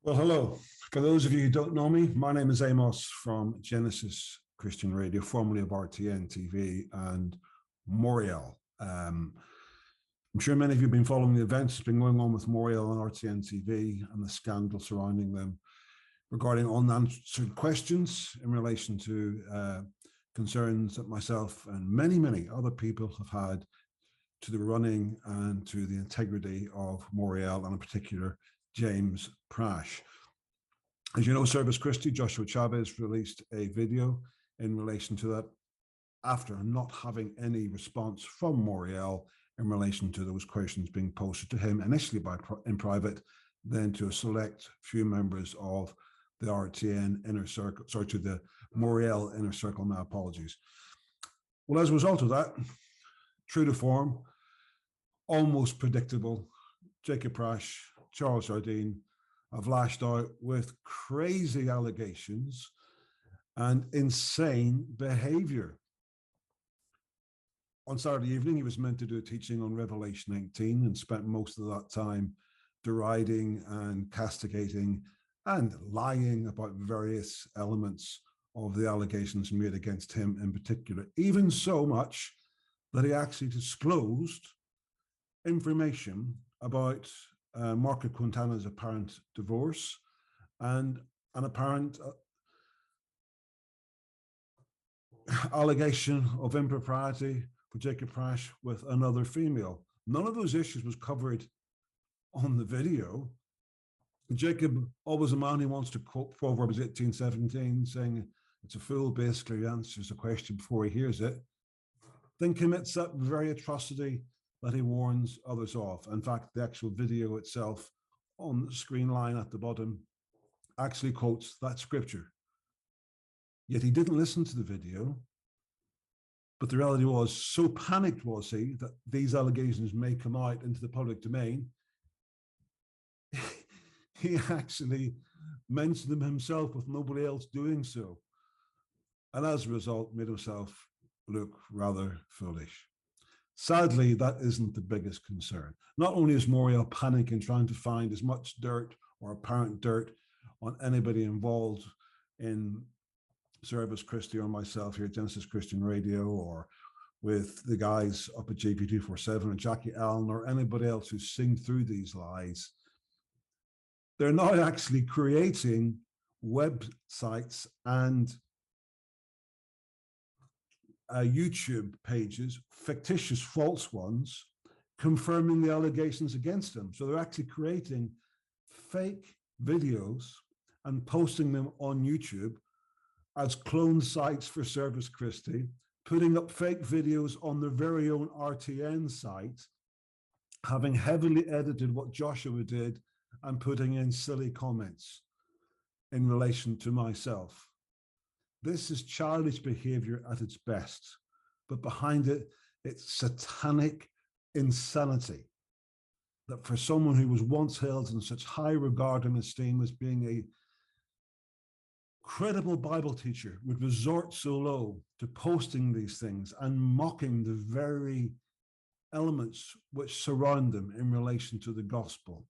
Well, hello. For those of you who don't know me, my name is Amos from Genesis Christian Radio, formerly of RTN TV and Moriel. I'm sure many of you have been following the events that's been going on with Moriel and RTN TV and the scandal surrounding them regarding unanswered questions in relation to concerns that myself and many other people have had to the running and to the integrity of Moriel, and in particular, James Prasch. As you know, Service Christi, Joshua Chavez released a video in relation to that after not having any response from Moriel in relation to those questions being posted to him, initially in private, then to a select few members of the RTN inner circle, to the Moriel inner circle, my apologies. Well, as a result of that, true to form, almost predictable, Jacob Prasch, Charles Jardine have lashed out with crazy allegations and insane behavior. On Saturday evening, he was meant to do a teaching on Revelation 18 and spent most of that time deriding and castigating and lying about various elements of the allegations made against him in particular, even so much that he actually disclosed information about Marco Quintana's apparent divorce and an apparent allegation of impropriety for Jacob Prasch with another female. None of those issues was covered on the video. Jacob, always a man who wants to quote Proverbs 18:17, saying it's a fool basically who answers a question before he hears it, then commits that very atrocity that he warns others of. In fact, the actual video itself on the screen line at the bottom actually quotes that scripture. Yet he didn't listen to the video, but the reality was, so panicked was he that these allegations may come out into the public domain, he actually mentioned them himself with nobody else doing so. And as a result, made himself look rather foolish. Sadly, that isn't the biggest concern. Not only is Moriel panicking, trying to find as much dirt or apparent dirt on anybody involved in Service Christi or myself here at Genesis Christian Radio, or with the guys up at JP247 or Jackie Allen or anybody else who's seen through these lies. They're now actually creating websites and YouTube pages, fictitious false ones, confirming the allegations against them. So they're actually creating fake videos and posting them on YouTube as clone sites for Service Christi, putting up fake videos on their very own RTN site, having heavily edited what Joshua did and putting in silly comments in relation to myself. This is childish behavior at its best, but behind it, it's satanic insanity that for someone who was once held in such high regard and esteem as being a credible Bible teacher would resort so low to posting these things and mocking the very elements which surround them in relation to the gospel.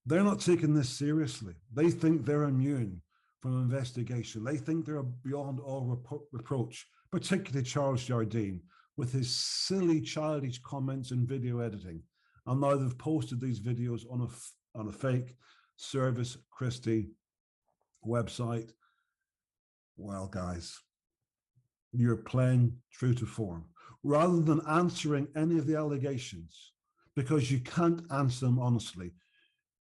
They're not taking this seriously. They think they're immune from investigation. They think they're beyond all reproach, particularly Charles Jardine, with his silly, childish comments and video editing. And now they've posted these videos on a fake Service Christi website. Well, guys, you're playing true to form. Rather than answering any of the allegations, because you can't answer them honestly,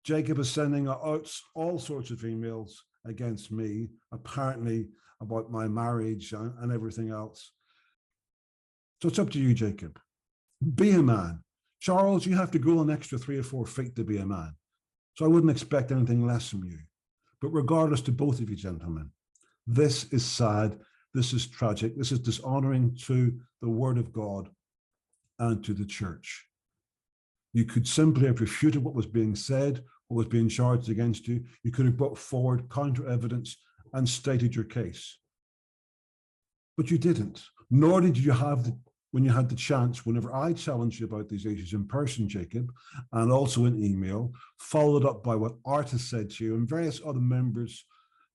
Jacob is sending out all sorts of emails against me, apparently about my marriage and everything else. So it's up to you, Jacob. Be a man. Charles, you have to grow an extra 3 or 4 feet to be a man. So I wouldn't expect anything less from you. But regardless to both of you, gentlemen, this is sad. This is tragic. This is dishonoring to the word of God and to the church. You could simply have refuted what was being said, what was being charged against you. You could have brought forward counter evidence and stated your case. But you didn't, nor did you have when you had the chance, whenever I challenged you about these issues in person, Jacob, and also in email, followed up by what Art has said to you and various other members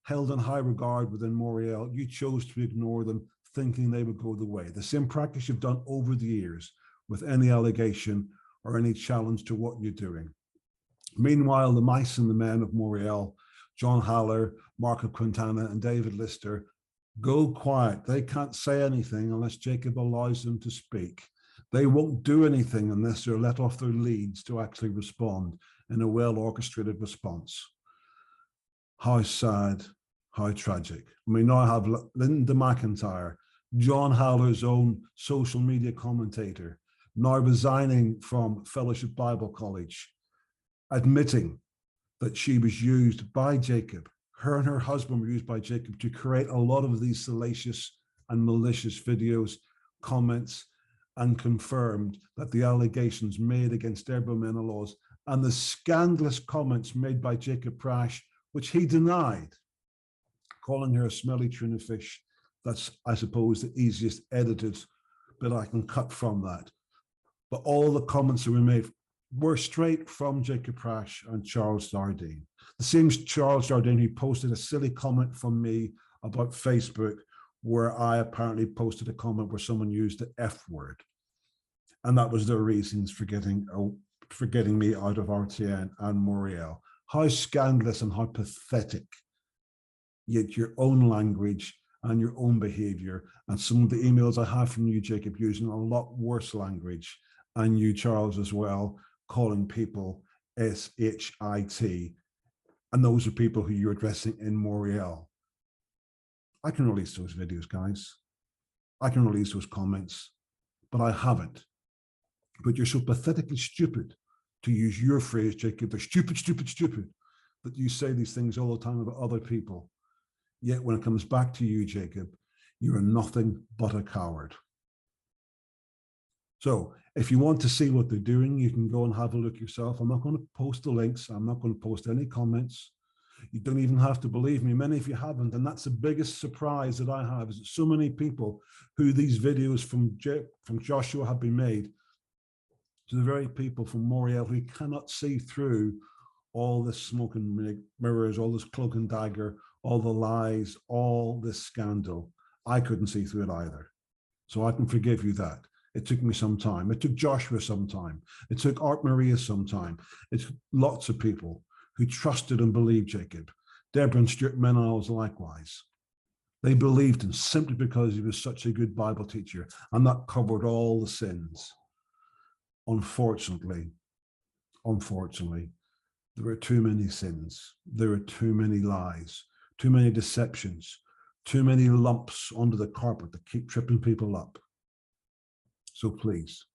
held in high regard within Moriel, you chose to ignore them, thinking they would go the way. The same practice you've done over the years with any allegation or any challenge to what you're doing. Meanwhile, the mice and the men of Moriel, John Haller, Marco Quintana, and David Lister, go quiet. They can't say anything unless Jacob allows them to speak. They won't do anything unless they're let off their leads to actually respond in a well-orchestrated response. How sad, how tragic. We now have Linda McIntyre, John Haller's own social media commentator, now resigning from Fellowship Bible College, admitting that she was used by Jacob. Her and her husband were used by Jacob to create a lot of these salacious and malicious videos, comments, and confirmed that the allegations made against Deborah Menelaus and the scandalous comments made by Jacob Prasch, which he denied, calling her a smelly tuna fish. That's, I suppose, the easiest edited bit I can cut from that. But all the comments that were made were straight from Jacob Prasch and Charles Dardine. The same Charles Dardine who posted a silly comment from me about Facebook, where I apparently posted a comment where someone used the F word. And that was their reasons for getting me out of RTN and Moriel. How scandalous and how pathetic. Yet your own language and your own behavior, and some of the emails I have from you, Jacob, using a lot worse language, and you, Charles, as well, calling people SHIT, and those are people who you're addressing in Moriel. I can release those videos, guys. I can release those comments, but I haven't. But you're so pathetically stupid, to use your phrase, Jacob. They're stupid, stupid, stupid, that you say these things all the time about other people. Yet when it comes back to you, Jacob, you are nothing but a coward. So if you want to see what they're doing, you can go and have a look yourself. I'm not going to post the links. I'm not going to post any comments. You don't even have to believe me. Many of you haven't. And that's the biggest surprise that I have, is that so many people who these videos from Joshua have been made, to the very people from Moriel who cannot see through all this smoke and mirrors, all this cloak and dagger, all the lies, all this scandal. I couldn't see through it either. So I can forgive you that. It took me some time. It took Joshua some time. It took Art Maria some time. It's lots of people who trusted and believed Jacob. Deborah and Stuart Menelaus likewise. They believed him simply because he was such a good Bible teacher, and that covered all the sins. Unfortunately, there are too many sins. There are too many lies, too many deceptions, too many lumps under the carpet that keep tripping people up. So please,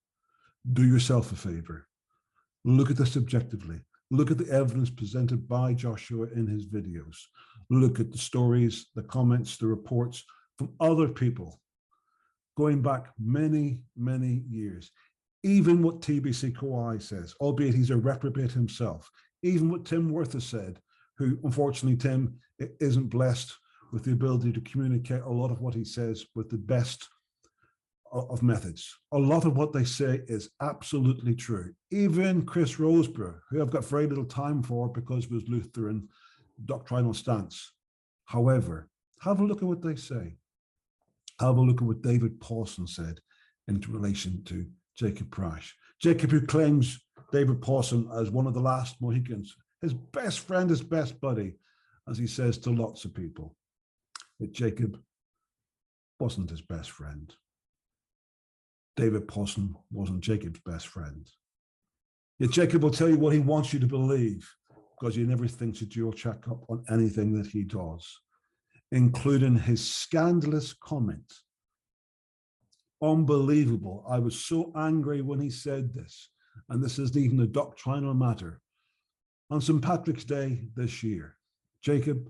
do yourself a favor. Look at this objectively. Look at the evidence presented by Joshua in his videos. Look at the stories, the comments, the reports from other people going back many, many years. Even what TBC Kawhi says, albeit he's a reprobate himself. Even what Tim Worth has said, who unfortunately, Tim, isn't blessed with the ability to communicate a lot of what he says with the best of methods. A lot of what they say is absolutely true. Even Chris Roseborough, who I've got very little time for because of his Lutheran doctrinal stance. However, have a look at what they say. Have a look at what David Pawson said in relation to Jacob Prasch. Jacob, who claims David Pawson as one of the last Mohicans, his best friend, his best buddy, as he says to lots of people. That Jacob wasn't his best friend. David Pawson wasn't Jacob's best friend. Yet Jacob will tell you what he wants you to believe, because he never thinks that you'll check up on anything that he does, including his scandalous comment. Unbelievable. I was so angry when he said this, and this isn't even a doctrinal matter. On St. Patrick's Day this year, Jacob,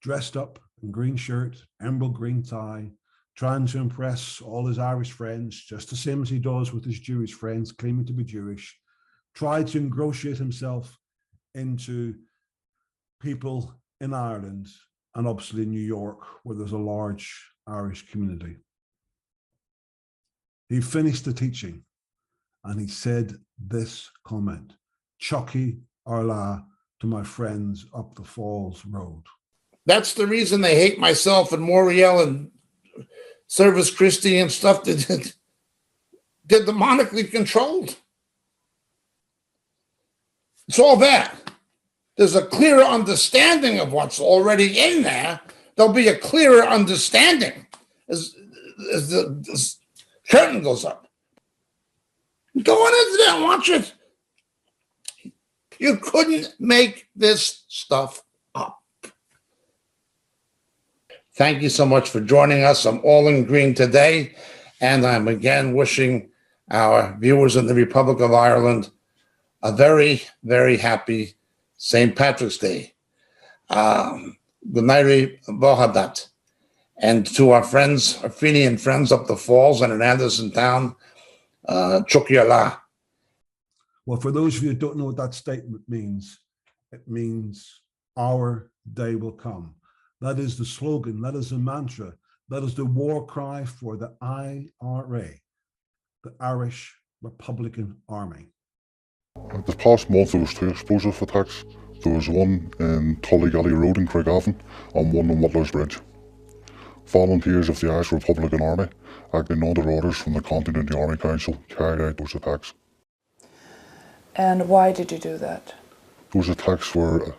dressed up in green shirt, emerald green tie, trying to impress all his Irish friends, just the same as he does with his Jewish friends, claiming to be Jewish, tried to ingratiate himself into people in Ireland and obviously New York, where there's a large Irish community. He finished the teaching and he said this comment, Chucky Arla to my friends up the Falls Road. That's the reason they hate myself and Moriel and Service Christi and stuff that they're demonically controlled. It's all that. There's a clearer understanding of what's already in there. There'll be a clearer understanding as the curtain goes up. Go on into there and watch it. You couldn't make this stuff up. Thank you so much for joining us. I'm all in green today, and I'm again wishing our viewers in the Republic of Ireland a very, very happy St. Patrick's Day. Good night, Bohadat. And to our friends, our Fenian friends up the falls and in Anderson Town, Chukyala. Well, for those of you who don't know what that statement means, it means our day will come. That is the slogan, that is the mantra, that is the war cry for the IRA, the Irish Republican Army. This past month there was 2 explosive attacks. There was one in Tullygally Road in Craigavon and one on Whittler's Bridge. Volunteers of the Irish Republican Army, acting under orders from the Continental Army Council, carried out those attacks. And why did you do that? Those attacks was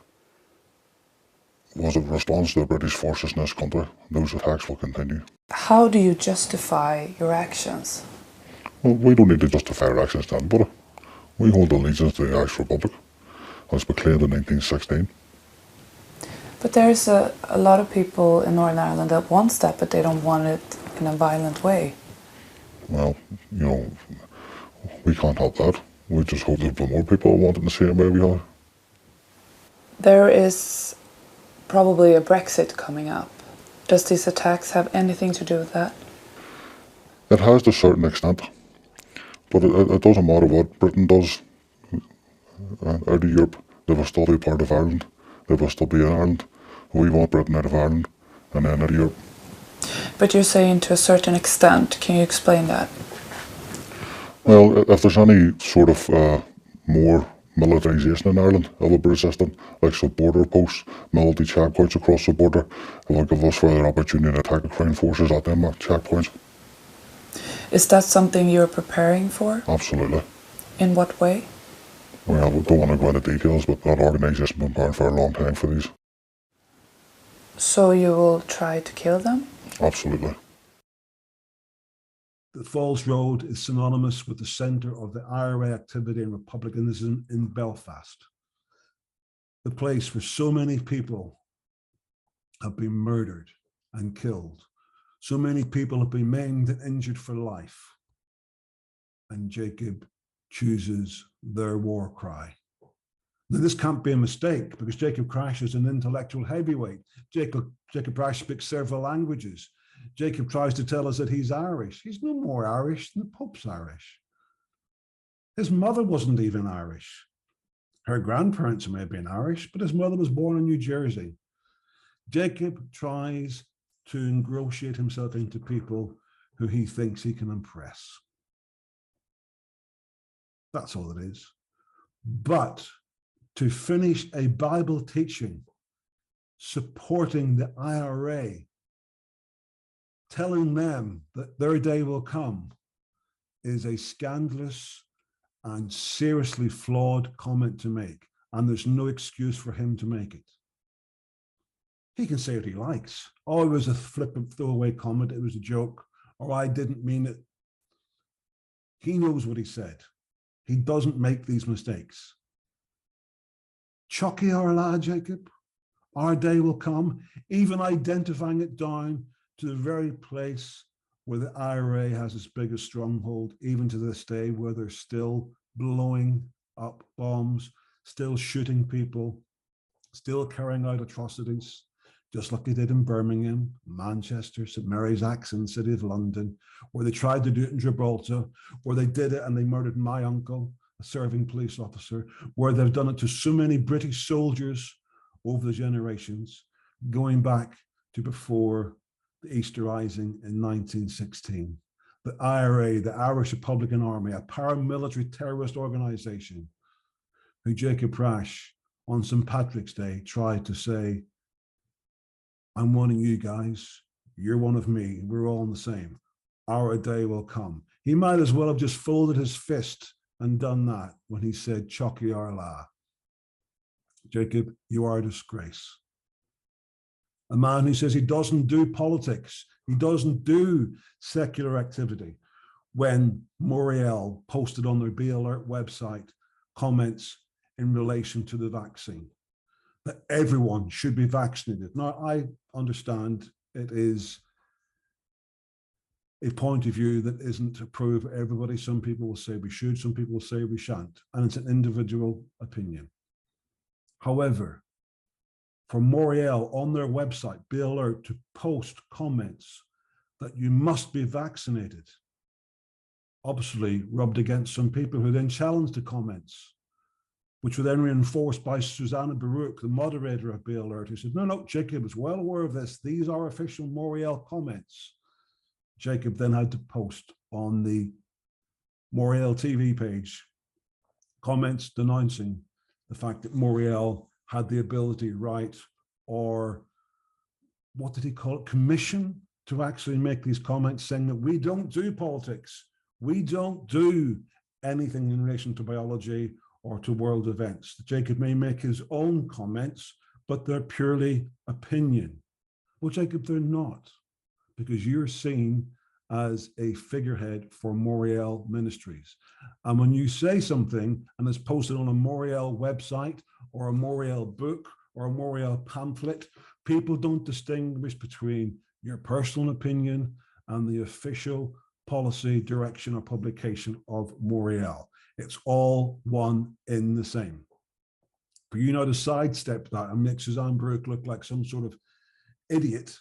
a response to the British forces in this country. Those attacks will continue. How do you justify your actions? Well, we don't need to justify our actions to anybody. We hold allegiance to the Irish Republic, as proclaimed in 1916. But there's a lot of people in Northern Ireland that wants that, but they don't want it in a violent way. Well, you know, we can't help that. We just hope there'll be more people wanting the same way we are. There is probably a Brexit coming up. Does these attacks have anything to do with that? It has to a certain extent, but it doesn't matter what Britain does. Out of Europe, they will still be part of Ireland. They will still be in Ireland. We want Britain out of Ireland and then out of Europe. But you're saying to a certain extent. Can you explain that? Well, if there's any sort of more militarisation in Ireland, it will be resistant, like some border posts, military checkpoints across the border. It will give us further opportunity to attack the Crown forces at them checkpoints. Is that something you're preparing for? Absolutely. In what way? Well, we don't want to go into details, but that organisation has been preparing for a long time for these. So you will try to kill them? Absolutely. The Falls Road is synonymous with the centre of the IRA activity and republicanism in Belfast, the place where so many people have been murdered and killed. So many people have been maimed and injured for life. And Jacob chooses their war cry. Now, this can't be a mistake because Jacob Prasch is an intellectual heavyweight. Jacob Prasch speaks several languages. Jacob tries to tell us that he's Irish. He's no more Irish than the Pope's Irish. His mother wasn't even Irish. Her grandparents may have been Irish, but his mother was born in New Jersey. Jacob tries to ingratiate himself into people who he thinks he can impress. That's all it is. But to finish a Bible teaching supporting the IRA, telling them that their day will come, is a scandalous and seriously flawed comment to make. And there's no excuse for him to make it. He can say what he likes. Oh, it was a flippant throwaway comment. It was a joke. Or I didn't mean it. He knows what he said. He doesn't make these mistakes. Chucky our lad, Jacob. Our day will come, even identifying it down to the very place where the IRA has its biggest stronghold, even to this day, where they're still blowing up bombs, still shooting people, still carrying out atrocities, just like they did in Birmingham, Manchester, St Mary's Axe in the City of London, where they tried to do it in Gibraltar, where they did it and they murdered my uncle, a serving police officer, where they've done it to so many British soldiers over the generations, going back to before the Easter Rising in 1916. the IRA, the Irish Republican Army, a paramilitary terrorist organization, who Jacob Prasch on St. Patrick's Day tried to say, I'm one of you guys, you're one of me, we're all the same. Our day will come. He might as well have just folded his fist and done that when he said, Chucky Arla. Jacob, you are a disgrace. A man who says he doesn't do politics, he doesn't do secular activity. When Moriel posted on their Be Alert website comments in relation to the vaccine, that everyone should be vaccinated. Now, I understand it is a point of view that isn't approved for everybody. Some people will say we should, some people will say we shan't, and it's an individual opinion. However, for Moriel on their website, Be Alert, to post comments that you must be vaccinated, obviously rubbed against some people who then challenged the comments, which were then reinforced by Susanna Baruch, the moderator of Be Alert, who said, no, Jacob is well aware of this. These are official Moriel comments. Jacob then had to post on the Moriel TV page comments denouncing the fact that Moriel had the ability, right, or what did he call it, commission, to actually make these comments saying that we don't do politics. We don't do anything in relation to biology or to world events. Jacob may make his own comments, but they're purely opinion. Well, Jacob, they're not, because you're seen as a figurehead for Moriel Ministries. And when you say something and it's posted on a Moriel website or a Moriel book or a Moriel pamphlet, people don't distinguish between your personal opinion and the official policy, direction, or publication of Moriel. It's all one in the same. For you now to sidestep that and make Suzanne Baruch look like some sort of idiot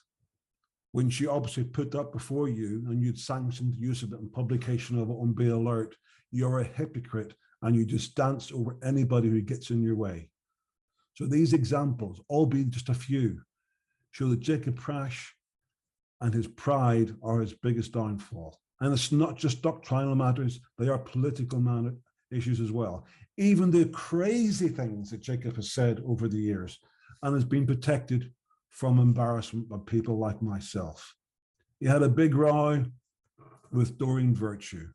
when she obviously put that before you and you'd sanctioned the use of it and publication of it on Be Alert, you're a hypocrite and you just dance over anybody who gets in your way. So these examples, albeit just a few, show that Jacob Prasch and his pride are his biggest downfall. And it's not just doctrinal matters, they are political issues as well. Even the crazy things that Jacob has said over the years and has been protected from embarrassment by people like myself. He had a big row with Doreen Virtue.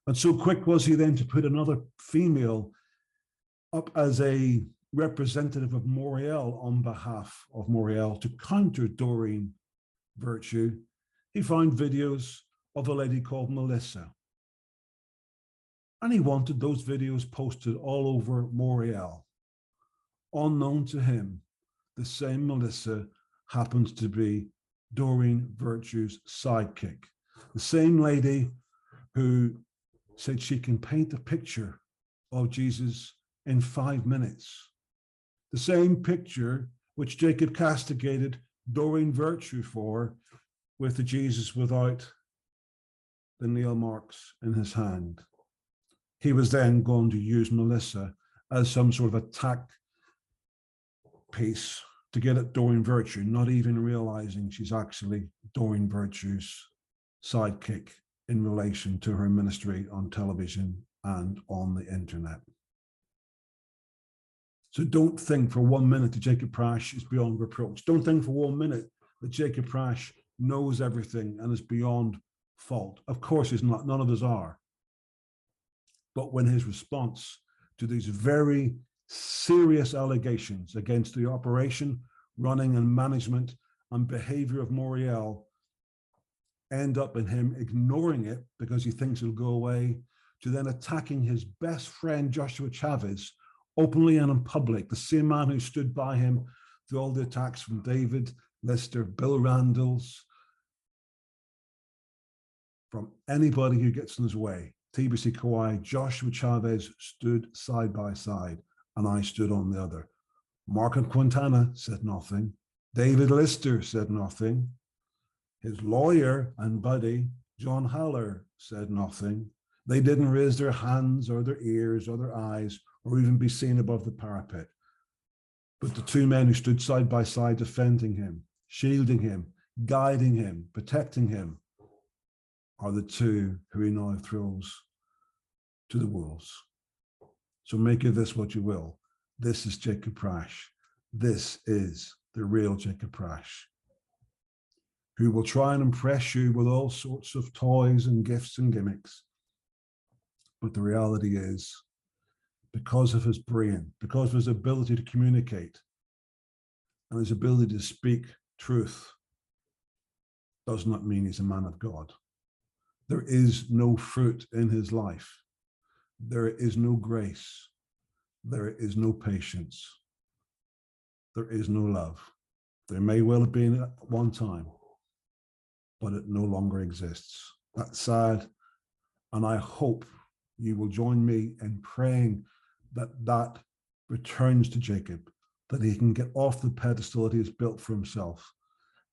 And so quick was he then to put another female up as a representative of Moriel on behalf of Moriel to counter Doreen Virtue. He found videos of a lady called Melissa. And he wanted those videos posted all over Moriel. Unknown to him, the same Melissa happens to be Doreen Virtue's sidekick. The same lady who said she can paint a picture of Jesus in 5 minutes. The same picture which Jacob castigated Doreen Virtue for with the Jesus without the nail marks in his hand. He was then going to use Melissa as some sort of attack piece to get at Doreen Virtue, not even realizing she's actually Doreen Virtue's sidekick in relation to her ministry on television and on the internet. So don't think for 1 minute that Jacob Prasch is beyond reproach. Don't think for 1 minute that Jacob Prasch knows everything and is beyond fault. Of course he's not, none of us are. But when his response to these very serious allegations against the operation, running and management and behavior of Moriel end up in him ignoring it because he thinks it'll go away, to then attacking his best friend Joshua Chavez openly and in public, the same man who stood by him through all the attacks from David, Lister, Bill Randalls, from anybody who gets in his way. TBC Kauai, Joshua Chavez stood side by side, and I stood on the other. Mark Quintana said nothing. David Lister said nothing. His lawyer and buddy, John Haller, said nothing. They didn't raise their hands or their ears or their eyes or even be seen above the parapet. But the two men who stood side by side defending him, shielding him, guiding him, protecting him, are the two who he now throws to the wolves. So make of this what you will. This is Jacob Prasch. This is the real Jacob Prasch, who will try and impress you with all sorts of toys and gifts and gimmicks. But the reality is, because of his brain, because of his ability to communicate and his ability to speak truth, does not mean he's a man of God. There is no fruit in his life. There is no grace. There is no patience. There is no love. There may well have been at one time, but it no longer exists. That's sad. And I hope you will join me in praying that that returns to Jacob, that he can get off the pedestal that he has built for himself,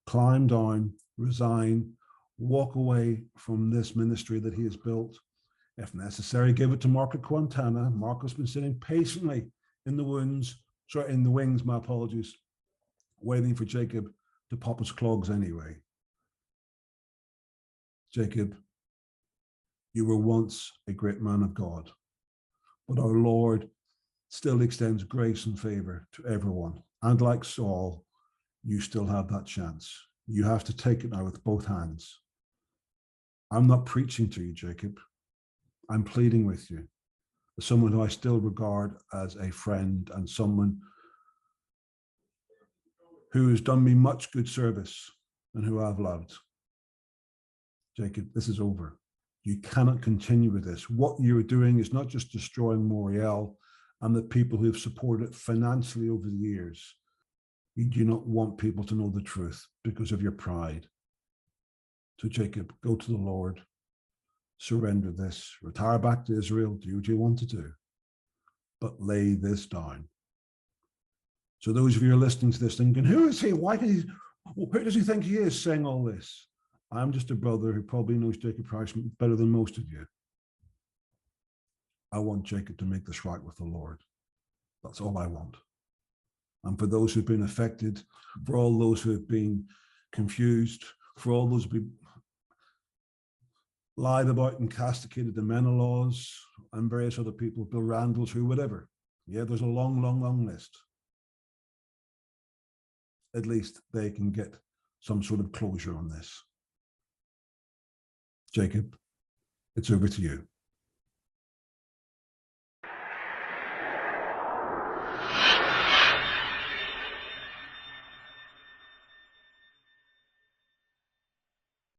climb down, resign, walk away from this ministry that he has built. If necessary, give it to Mark at Quintana. Mark has been sitting patiently in the wings, my apologies, waiting for Jacob to pop his clogs anyway. Jacob, you were once a great man of God, but our Lord still extends grace and favor to everyone. And like Saul, you still have that chance. You have to take it now with both hands. I'm not preaching to you, Jacob. I'm pleading with you, as someone who I still regard as a friend and someone who has done me much good service and who I've loved. Jacob, this is over. You cannot continue with this. What you're doing is not just destroying Moriel and the people who have supported it financially over the years. You do not want people to know the truth because of your pride. So Jacob, go to the Lord, surrender this, retire back to Israel, do what you want to do, but lay this down. So those of you who are listening to this thinking, who is he? Who does he think he is saying all this? I'm just a brother who probably knows Jacob Prasch better than most of you. I want Jacob to make this right with the Lord. That's all I want. And for those who've been affected, for all those who have been confused, for all those who've been lied about and castigated, the Menelaws and various other people, Bill Randalls, who, whatever. Yeah, there's a long, long, long list. At least they can get some sort of closure on this. Jacob, it's over to you.